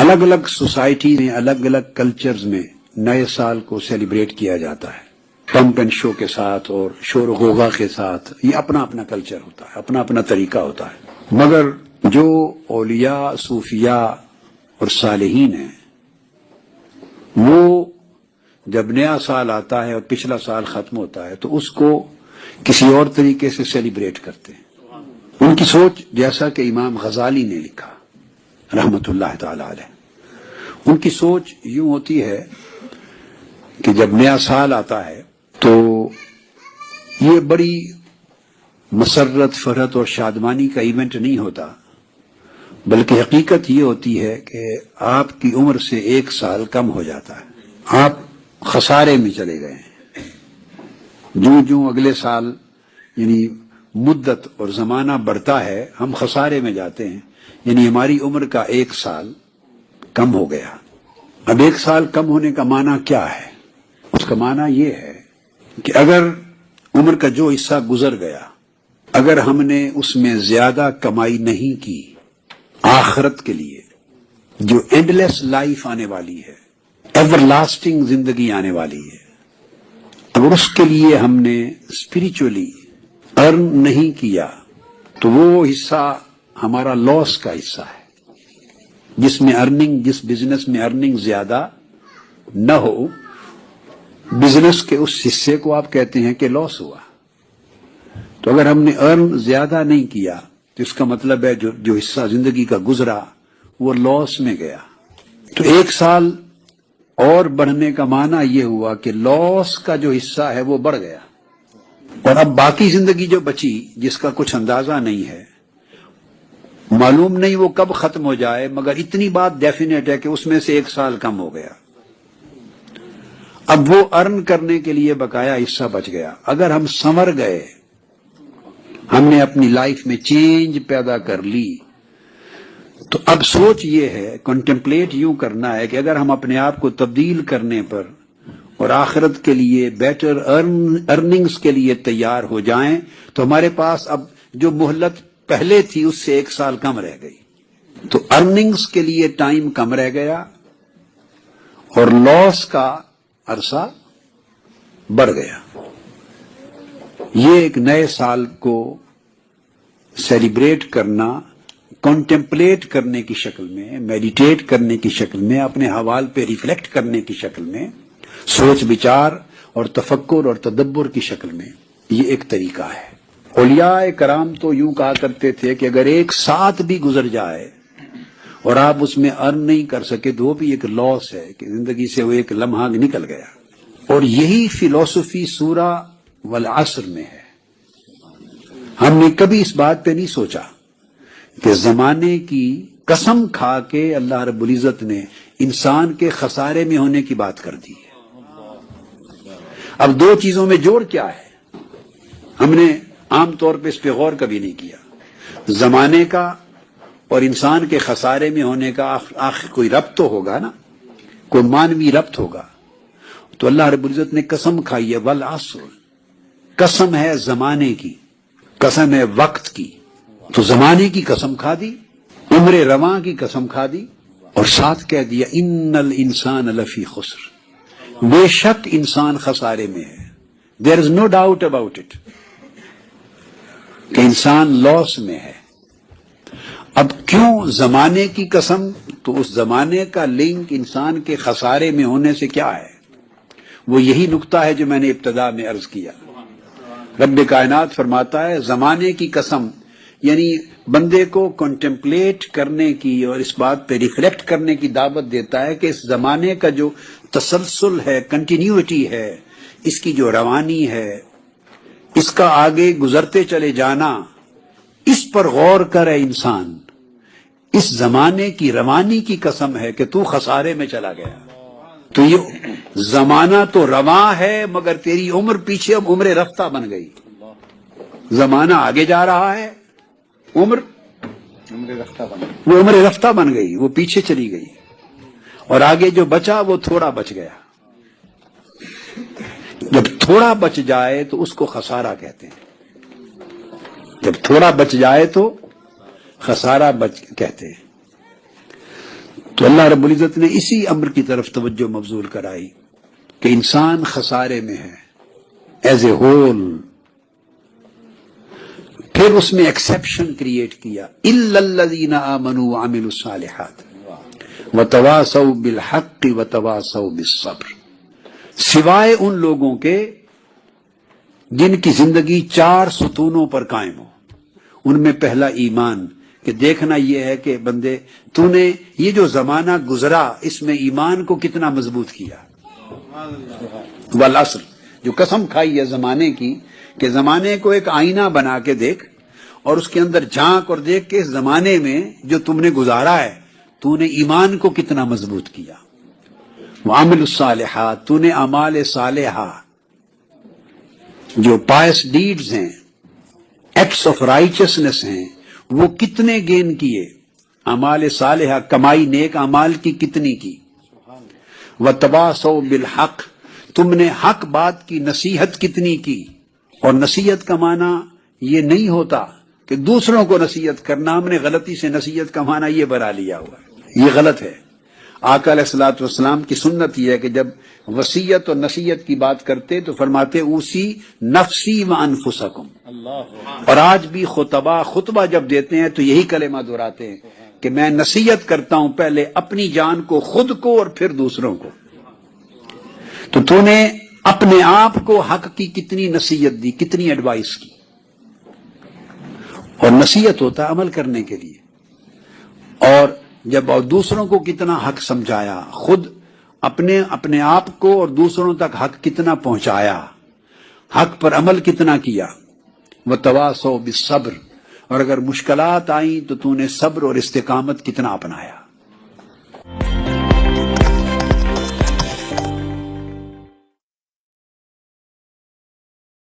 الگ الگ سوسائٹی میں، الگ الگ کلچرز میں نئے سال کو سیلیبریٹ کیا جاتا ہے پمپ اینڈ شو کے ساتھ اور شور و غوغا کے ساتھ. یہ اپنا اپنا کلچر ہوتا ہے، اپنا اپنا طریقہ ہوتا ہے. مگر جو اولیاء، صوفیاء اور صالحین ہیں، وہ جب نیا سال آتا ہے اور پچھلا سال ختم ہوتا ہے تو اس کو کسی اور طریقے سے سیلیبریٹ کرتے ہیں. ان کی سوچ، جیسا کہ امام غزالی نے لکھا رحمت اللہ تعالی علیہ، ان کی سوچ یوں ہوتی ہے کہ جب نیا سال آتا ہے تو یہ بڑی مسرت، فرحت اور شادمانی کا ایونٹ نہیں ہوتا، بلکہ حقیقت یہ ہوتی ہے کہ آپ کی عمر سے 1 سال کم ہو جاتا ہے. آپ خسارے میں چلے گئے ہیں. جوں اگلے سال یعنی مدت اور زمانہ بڑھتا ہے، ہم خسارے میں جاتے ہیں. یعنی ہماری عمر کا 1 سال کم ہو گیا. اب 1 سال کم ہونے کا معنی کیا ہے؟ اس کا معنی یہ ہے کہ اگر عمر کا جو حصہ گزر گیا، اگر ہم نے اس میں زیادہ کمائی نہیں کی آخرت کے لیے، جو اینڈ لیس لائف آنے والی ہے، ایور لاسٹنگ زندگی آنے والی ہے، اگر اس کے لیے ہم نے اسپریچولی ارن نہیں کیا تو وہ حصہ ہمارا لاس کا حصہ ہے. جس بزنس میں ارننگ زیادہ نہ ہو، بزنس کے اس حصے کو آپ کہتے ہیں کہ لاس ہوا. تو اگر ہم نے ارن زیادہ نہیں کیا تو اس کا مطلب ہے جو حصہ زندگی کا گزرا وہ لاس میں گیا. تو 1 سال اور بڑھنے کا معنی یہ ہوا کہ لاس کا جو حصہ ہے وہ بڑھ گیا، اور اب باقی زندگی جو بچی، جس کا کچھ اندازہ نہیں ہے، معلوم نہیں وہ کب ختم ہو جائے، مگر اتنی بات ڈیفینیٹ ہے کہ اس میں سے 1 سال کم ہو گیا. اب وہ ارن کرنے کے لیے بقایا حصہ بچ گیا. اگر ہم سنور گئے، ہم نے اپنی لائف میں چینج پیدا کر لی، تو اب سوچ یہ ہے، کنٹمپلیٹ یوں کرنا ہے کہ اگر ہم اپنے آپ کو تبدیل کرنے پر اور آخرت کے لیے بیٹر ارننگز کے لیے تیار ہو جائیں تو ہمارے پاس اب جو مہلت پہلے تھی اس سے 1 سال کم رہ گئی. تو ارننگز کے لیے ٹائم کم رہ گیا اور لاس کا عرصہ بڑھ گیا. یہ ایک نئے سال کو سیلیبریٹ کرنا، کنٹمپلیٹ کرنے کی شکل میں، میڈیٹیٹ کرنے کی شکل میں، اپنے حوال پہ ریفلیکٹ کرنے کی شکل میں، سوچ بچار اور تفکر اور تدبر کی شکل میں، یہ ایک طریقہ ہے. اولیاء کرام تو یوں کہا کرتے تھے کہ اگر 1 ساتھ بھی گزر جائے اور آپ اس میں ارن نہیں کر سکے تو وہ بھی ایک لاس ہے کہ زندگی سے وہ 1 لمحہ نکل گیا. اور یہی فلسفی سورہ والعصر میں ہے. ہم نے کبھی اس بات پہ نہیں سوچا کہ زمانے کی قسم کھا کے اللہ رب العزت نے انسان کے خسارے میں ہونے کی بات کر دی ہے. اب 2 چیزوں میں جوڑ کیا ہے؟ ہم نے عام طور پہ اس پہ غور کبھی نہیں کیا. زمانے کا اور انسان کے خسارے میں ہونے کا آخر کوئی ربط تو ہوگا نا، کوئی مانوی ربط ہوگا. تو اللہ رب العزت نے قسم کھائی ہے، والعصر، قسم ہے زمانے کی، قسم ہے وقت کی. تو زمانے کی قسم کھا دی، عمر رواں کی قسم کھا دی، اور ساتھ کہہ دیا ان الانسان لفی خسر، بے شک انسان خسارے میں ہے. دیر از نو ڈاؤٹ اباؤٹ اٹ کہ انسان لاس میں ہے. اب کیوں زمانے کی قسم؟ تو اس زمانے کا لنک انسان کے خسارے میں ہونے سے کیا ہے؟ وہ یہی نقطہ ہے جو میں نے ابتدا میں عرض کیا. رب کائنات فرماتا ہے زمانے کی قسم، یعنی بندے کو کنٹمپلیٹ کرنے کی اور اس بات پہ ریفلیکٹ کرنے کی دعوت دیتا ہے کہ اس زمانے کا جو تسلسل ہے، کنٹینیوٹی ہے، اس کی جو روانی ہے، اس کا آگے گزرتے چلے جانا، اس پر غور کرے انسان. اس زمانے کی روانی کی قسم ہے کہ تو خسارے میں چلا گیا. تو یہ زمانہ تو رواں ہے مگر تیری عمر پیچھے اب عمر رفتہ بن گئی. زمانہ آگے جا رہا ہے، عمر رفتہ بن گئی، وہ پیچھے چلی گئی، اور آگے جو بچا وہ تھوڑا بچ گیا. جب تھوڑا بچ جائے تو اس کو خسارہ کہتے ہیں. جب تھوڑا بچ جائے تو خسارہ کہتے ہیں. تو اللہ رب العزت نے اسی امر کی طرف توجہ مبذول کرائی کہ انسان خسارے میں ہے ایز اے ہول. پھر اس میں ایکسیپشن کریٹ کیا الا الذین آمنوا وعملوا الصالحات وتواصوا بالحق وتواصوا بالصبر، سوائے ان لوگوں کے جن کی زندگی 4 ستونوں پر قائم ہو. ان میں پہلا ایمان، کہ دیکھنا یہ ہے کہ بندے تو نے یہ جو زمانہ گزرا اس میں ایمان کو کتنا مضبوط کیا. والعصر، جو قسم کھائی ہے زمانے کی کہ زمانے کو ایک آئینہ بنا کے دیکھ اور اس کے اندر جھانک اور دیکھ کے اس زمانے میں جو تم نے گزارا ہے تو نے ایمان کو کتنا مضبوط کیا. وعمل الصالحات، تو نے اعمال صالحہ جو پائس ڈیڈز ہیں، ایکٹس آف رائچسنس ہیں، وہ کتنے گین کیے. اعمال صالحہ، کمائی نیک اعمال کی کتنی کی. وتواصوا بالحق، تم نے حق بات کی نصیحت کتنی کی. اور نصیحت کا معنی یہ نہیں ہوتا کہ دوسروں کو نصیحت کرنا. ہم نے غلطی سے نصیحت کا معنی یہ بنا لیا ہوا ہے، یہ غلط ہے. آقا علیہ الصلوۃ والسلام کی سنت یہ ہے کہ جب وصیت اور نصیحت کی بات کرتے تو فرماتے اوصی نفسی و انفسکم. اور آج بھی خطبہ جب دیتے ہیں تو یہی کلمہ دہراتے ہیں کہ میں نصیحت کرتا ہوں پہلے اپنی جان کو، خود کو، اور پھر دوسروں کو. تو نے اپنے آپ کو حق کی کتنی نصیحت دی، کتنی ایڈوائس کی. اور نصیحت ہوتا ہے عمل کرنے کے لیے. اور جب دوسروں کو کتنا حق سمجھایا، خود اپنے آپ کو اور دوسروں تک حق کتنا پہنچایا، حق پر عمل کتنا کیا. وتواصوا بالصبر، اور اگر مشکلات آئیں تو نے صبر اور استقامت کتنا اپنایا.